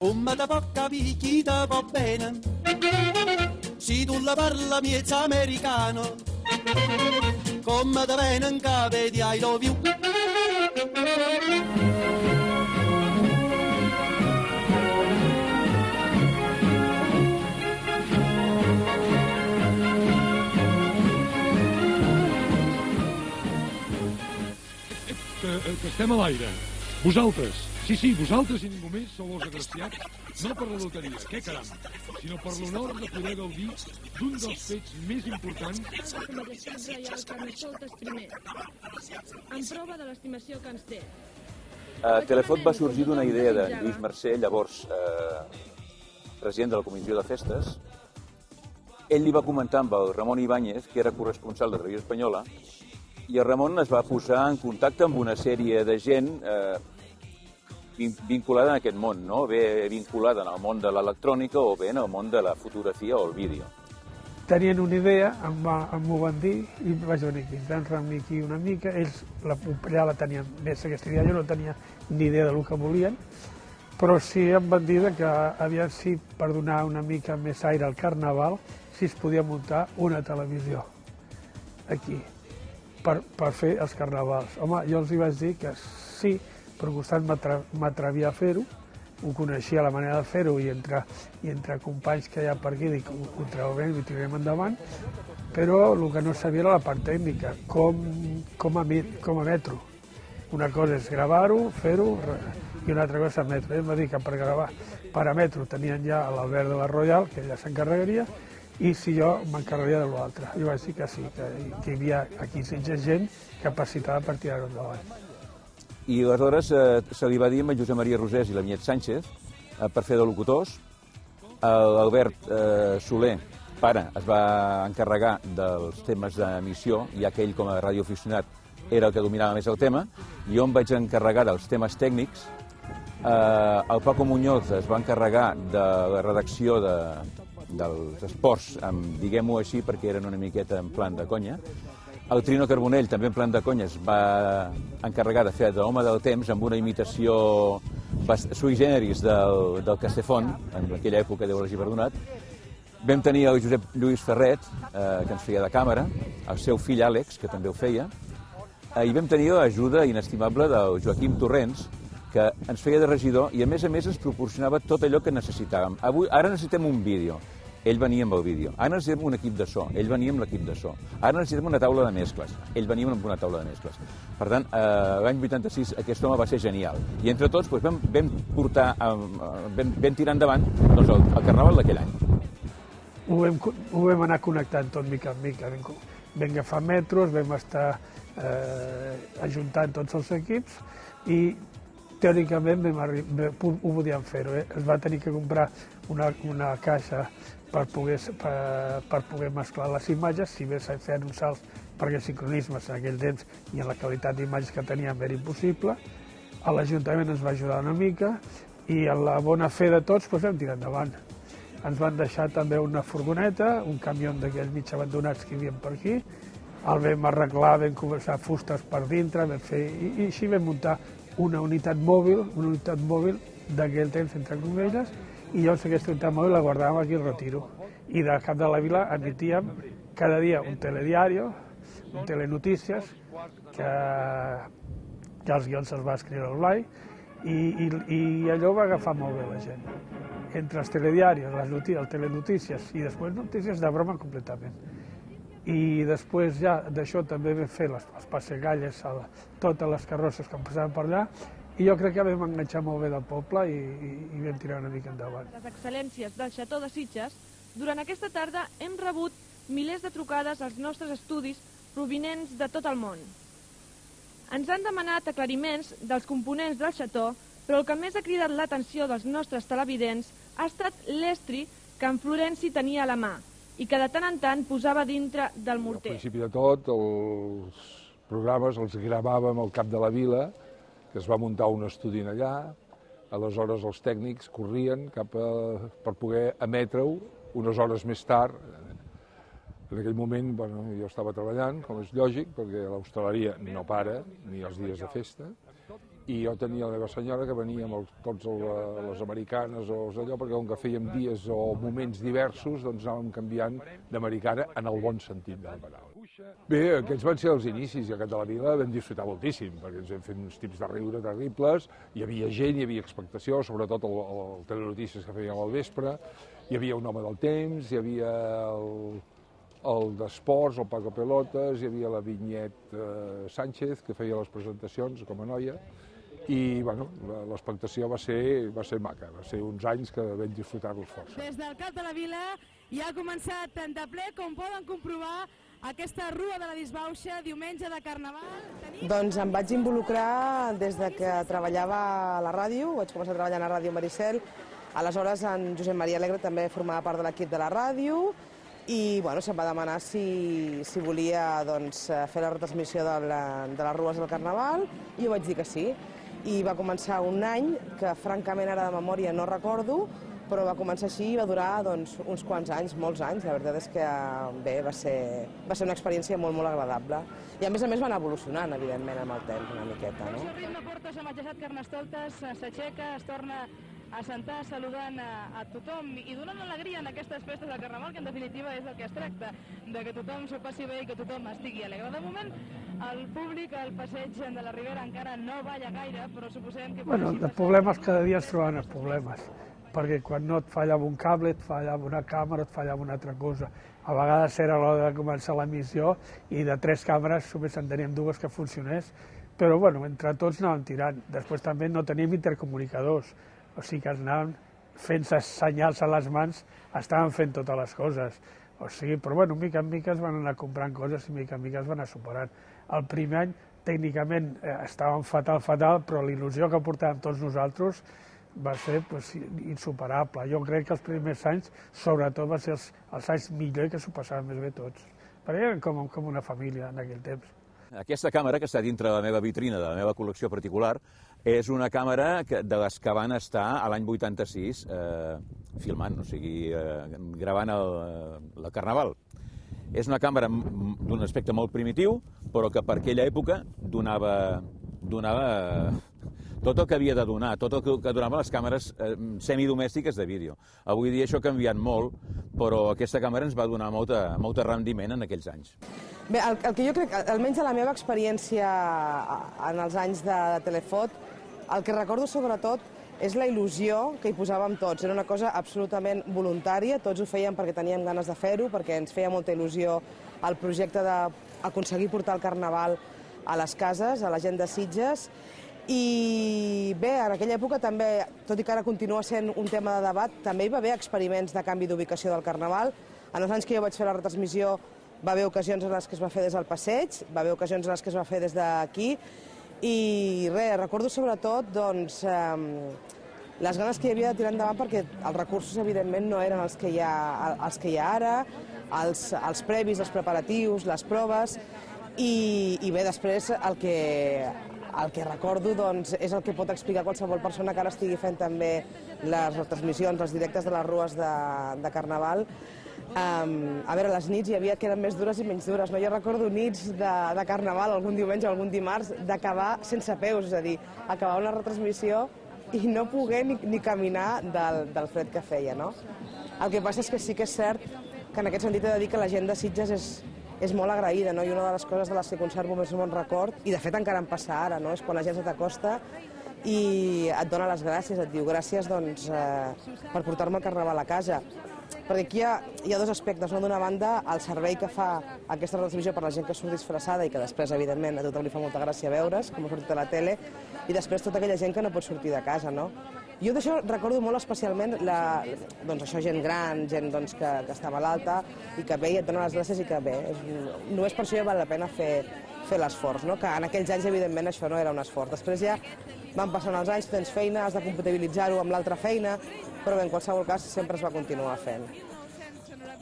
Come te può capire chi te va bene, se tu la parla miezza americano, come te viene in capo di I love you. Que estem a l'aire. Vosaltres, sí, vosaltres i ningú més sou els agraciats, no per la loteria, què caram, sinó per l'honor de poder gaudir d'un dels fets més importants. Sa Majestat Reial Carnestoltes I, en prova de l'estimació que ens té. Telefot va sorgir d'una idea de Lluís Mercè, llavors president de la Comissió de Festes. Ell li va comentar amb el Ramon Ibáñez, que era corresponsal de Televisió Espanyola, i el Ramon es va posar en contacte amb una sèrie de gent vinculada en aquest món, no? Bé vinculada en el món de l'electrònica o bé en el món de la fotografia o el vídeo. Tenien una idea, m'ho van dir i vaig venir aquí. Vam reunir aquí una mica, ells ja la tenien més aquesta idea, jo no tenia ni idea del que volien, però sí em van dir que aviam si per donar una mica més aire al Carnaval si es podia muntar una televisió aquí per fer els carnavals. Home, jo els hi vaig dir que sí, per costat m'atrevia a fer-ho, ho coneixia la manera de fer-ho i entre companys que hi ha per aquí dic, ho treurem i ho tirarem endavant, però el que no sabia era la part tècnica, com emetre-ho. Una cosa és gravar-ho, fer-ho, i una altra cosa és emetre. Ell em va dir que per gravar, per emetre-ho tenien ja l'Albert de la Royal, que ella s'encarregaria, i si jo m'encarregaria de l'altre. Jo vaig dir que sí, que hi havia aquí gent capacitada per tirar-ho endavant. I aleshores se li va dir a Josep Maria Rosés i l'Amiet Sánchez per fer de locutors. L'Albert Soler, pare, es va encarregar dels temes d'emissió, ja que ell com a radioaficionat era el que dominava més el tema. Jo em vaig encarregar dels temes tècnics. El Paco Muñoz es va encarregar de la redacció dels esports, diguem-ho així, perquè eren una miqueta en plan de conya. El Trino Carbonell, també en plan de conya, es va encarregar de fer d'home del temps amb una imitació sui generis del Castellfont, en aquella època deu l'hagi perdonat. Vam tenir el Josep Lluís Ferret, que ens feia de càmera, el seu fill Àlex, que també ho feia, i vam tenir l'ajuda inestimable del Joaquim Torrents, que ens feia de regidor i a més ens proporcionava tot allò que necessitàvem. Ara necessitem un vídeo, ell venia amb el vídeo. Ara necessitem un equip de so, ell venia amb l'equip de so. Ara necessitem una taula de mescles, ell venia amb una taula de mescles. Per tant, l'any 86 aquest home va ser genial. I entre tots vam tirar endavant el Carnaval d'aquell any. Ho vam anar connectant tot mica en mica. Vam agafar metros, vam estar ajuntant tots els equips i teòricament ho podíem fer-ho. Es va tenir que comprar una caixa per poder mesclar les imatges, si bé s'ha fet uns salts perquè sincronismes en aquell temps i en la qualitat d'imatges que teníem era impossible. L'Ajuntament ens va ajudar una mica i en la bona fe de tots vam tirar endavant. Ens van deixar també una furgoneta, un camió d'aquells mig abandonats que hi havia per aquí, el vam arreglar, vam començar fustes per dintre, i així vam muntar una unitat mòbil d'aquell temps, entre comelles, i llavors aquesta unitat mòbil la guardàvem aquí al Retiro. I del Cap de la Vila emitíem cada dia un telediario, un telenotícies, que els guions els va escriure el Blai, i allò va agafar molt bé la gent. Entre els telediaris, les telenotícies i després notícies de broma completament. I després ja d'això també vam fer les passegalles a totes les carrosses que passaven per allà i jo crec que vam enganxar molt bé del poble i vam tirar una mica endavant. Les excel·lències del Xató de Sitges, durant aquesta tarda hem rebut milers de trucades als nostres estudis provinents de tot el món. Ens han demanat aclariments dels components del Xató, però el que més ha cridat l'atenció dels nostres televidents ha estat l'estri que en Florenci tenia a la mà i que de tant en tant posava dintre del morter. Al principi de tot, els programes els gravàvem al Cap de la Vila, que es va muntar un estudi allà, aleshores els tècnics corrien per poder emetre-ho unes hores més tard. En aquell moment jo estava treballant, com és lògic, perquè l'hostaleria no para, ni els dies de festa, i jo tenia la meva senyora que venia amb tots les americanes o allò, perquè com que fèiem dies o moments diversos, doncs anàvem canviant d'americana en el bon sentit de la paraula. Bé, aquests van ser els inicis, i a Cap de la Vila vam disfrutar moltíssim, perquè ens vam fer uns tips de riure terribles, hi havia gent, hi havia expectació, sobretot el telenotícies que fèiem al vespre, hi havia un home del temps, hi havia el d'esports, el Paco Pelotas, hi havia la Vinyet Sánchez, que feia les presentacions com a noia, i bueno, l'expectació va ser maca, va ser uns anys que vam disfrutar-los força. Des del Cap de la Vila ja ha començat de ple, com poden comprovar, aquesta Rua de la Disbauxa, diumenge de Carnaval. Doncs em vaig involucrar des de que treballava a la ràdio, vaig començar treballant a Ràdio Maricel, aleshores en Josep Maria Alegre també formava part de l'equip de la ràdio, i bueno, se'm va demanar si volia fer la retransmissió de les rues del Carnaval, i jo vaig dir que sí. I va començar un any que francament ara de memòria no recordo, però va començar així i va durar uns quants anys, molts anys. La veritat és que bé, va ser una experiència molt, molt agradable. I a més va anar evolucionant, evidentment, amb el temps, una miqueta, no? El ritme porta a Majestat Carnestoltes, s'aixeca, es torna a sentar saludant a tothom i donant alegria en aquestes festes del Carnaval, que en definitiva és el que es tracta, de que tothom s'ho passi bé i que tothom estigui alegre. De moment, el públic al passeig de la Ribera encara no balla gaire, però suposem que... Bueno, de problemes cada dia es troben els problemes, perquè quan no et fallava un cable, et fallava una càmera, et fallava una altra cosa. A vegades era l'hora de començar l'emissió i de 3 càmeres només en teníem 2 que funcionés, però bueno, entre tots anàvem tirant. Després també no teníem intercomunicadors, o sigui que anàvem fent senyals a les mans, estàvem fent totes les coses. O sigui, però bueno, mica en mica es van anar comprant coses i mica en mica es van anar superant. El primer any, tècnicament, estàvem fatal, però la il·lusió que portàvem tots nosaltres va ser insuperable. Jo crec que els primers anys, sobretot, van ser els anys millor que s'ho passaven més bé tots. Perquè eren com una família en aquell temps. Aquesta càmera, que està dintre de la meva vitrina, de la meva col·lecció particular, és una càmera de les que van estar a l'any 86 filmant, o sigui, gravant el Carnaval. És una càmera d'un aspecte molt primitiu, però que per aquella època donava tot el que havia de donar, tot el que donaven les càmeres semidomèstiques de vídeo. Avui dia això ha canviat molt, però aquesta càmera ens va donar molt rendiment en aquells anys. Bé, el que jo crec, almenys a la meva experiència en els anys de Telefot, el que recordo sobretot és la il·lusió que hi posàvem tots. Era una cosa absolutament voluntària, tots ho fèiem perquè teníem ganes de fer-ho, perquè ens feia molta il·lusió el projecte d'aconseguir portar el Carnaval a les cases, a la gent de Sitges. I bé, en aquella època també, tot i que ara continua sent un tema de debat, també hi va haver experiments de canvi d'ubicació del Carnaval. En els anys que jo vaig fer la retransmissió va haver ocasions en les que es va fer des del passeig, va haver ocasions en les que es va fer des d'aquí, i res, recordo sobretot les ganes que hi havia de tirar endavant, perquè els recursos evidentment no eren els que hi ha ara, els previs, els preparatius, les proves, i bé, després el que recordo és el que pot explicar qualsevol persona que ara estigui fent també les retransmissions, els directes de les rues de Carnaval. A veure, les nits hi havia que eren més dures i menys dures. Jo recordo nits de Carnaval, algun diumenge o algun dimarts, d'acabar sense peus, és a dir, acabar una retransmissió i no poder ni caminar del fred que feia, no? El que passa és que sí que és cert que en aquest sentit he de dir que la gent de Sitges és molt agraïda, no? I una de les coses de les que conservo més bon record, i de fet encara em passa ara, no? És quan la gent se t'acosta i et dona les gràcies, et diu gràcies per portar-me el Carnaval a casa. Perquè aquí hi ha 2 aspectes. D'una banda, el servei que fa aquesta retransmissió per la gent que surt disfressada i que després, evidentment, a tothom li fa molta gràcia veure's, com ha sortit a la tele, i després tota aquella gent que no pot sortir de casa, no? Jo d'això recordo molt especialment gent gran, gent que està malalta i que ve i et dona les gràcies i que bé, només per això ja val la pena fer l'esforç, no? Que en aquells anys, evidentment, això no era un esforç. Després ja van passant els anys, tens feina, has de compatibilitzar-ho amb l'altra feina, però bé, en qualsevol cas sempre es va continuar fent.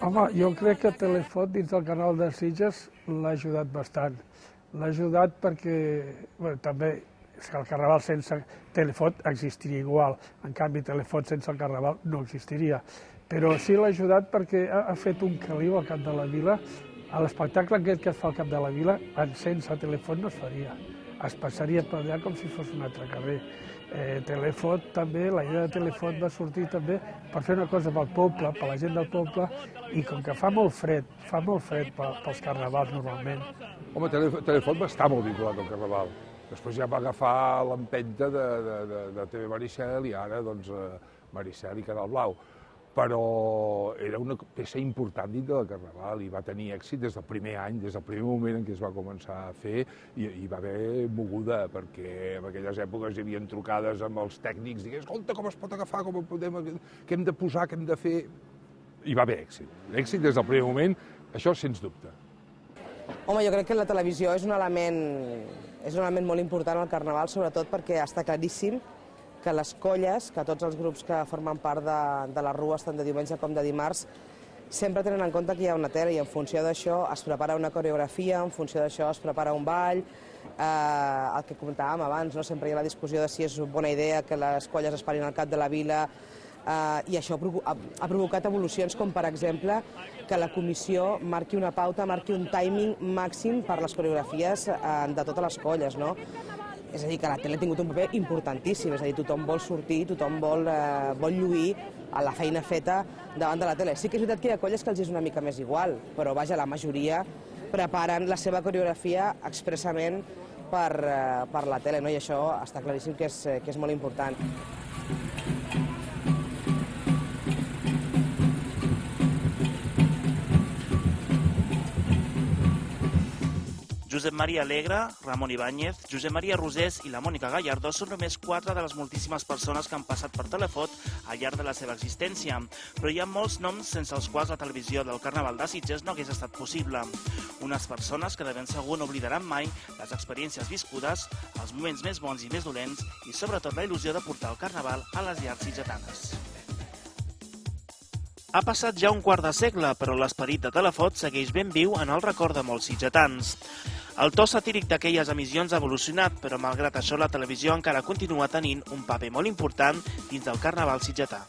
Home, jo crec que Telefot dins del canal de Sitges l'ha ajudat bastant. L'ha ajudat perquè, bé, també, que el Carnaval sense Telefot existiria igual. En canvi, Telefot sense el Carnaval no existiria. Però sí l'ha ajudat perquè ha fet un caliu al Cap de la Vila. L'espectacle aquest que es fa al Cap de la Vila, sense Telefot no es faria. es passaria per allà com si fos un altre carrer. Telefot també, la idea de Telefot va sortir també per fer una cosa pel poble, per la gent del poble, i com que fa molt fred pels carnavals normalment. Home, Telefot va estar molt vinculat al Carnaval. Després ja va agafar l'empenta de TV Maricel i ara, doncs, Maricel i Canal Blau. Però era una peça important dintre del Carnaval i va tenir èxit des del primer any, des del primer moment en què es va començar a fer, i hi va haver moguda, perquè en aquelles èpoques hi havia trucades amb els tècnics, dient, escolta, com es pot agafar, què hem de posar, què hem de fer... Hi va haver èxit. Èxit des del primer moment, això sens dubte. Home, jo crec que la televisió és un element molt important al Carnaval, sobretot perquè està claríssim que les colles, que tots els grups que formen part de les rues, tant de diumenge com de dimarts, sempre tenen en compte que hi ha una tele i en funció d'això es prepara una coreografia, en funció d'això es prepara un ball, el que comentàvem abans, no? Sempre hi ha la discussió de si és bona idea que les colles es parin al cap de la vila, i això ha provocat evolucions com, per exemple, que la comissió marqui una pauta, marqui un timing màxim per les coreografies de totes les colles, no? És a dir, que la tele ha tingut un paper importantíssim, és a dir, tothom vol sortir, tothom vol lluir a la feina feta davant de la tele. Sí que és veritat que hi ha colles que els és una mica més igual, però vaja, la majoria preparen la seva coreografia expressament per la tele, no? I això està claríssim que és molt important. Josep Maria Alegre, Ramon Ibáñez, Josep Maria Rosés i la Mònica Gallardó són només 4 de les moltíssimes persones que han passat per Telefot al llarg de la seva existència, però hi ha molts noms sense els quals la televisió del Carnaval de Sitges no hagués estat possible. Unes persones que de ben segur no oblidaran mai les experiències viscudes, els moments més bons i més dolents i sobretot la il·lusió de portar el Carnaval a les llars sitgetanes. Ha passat ja un quart de segle, però l'esperit de Telefot segueix ben viu en el record de molts sitgetans. El to satíric d'aquelles emissions ha evolucionat, però malgrat això la televisió encara continua tenint un paper molt important dins del Carnaval sitgetà.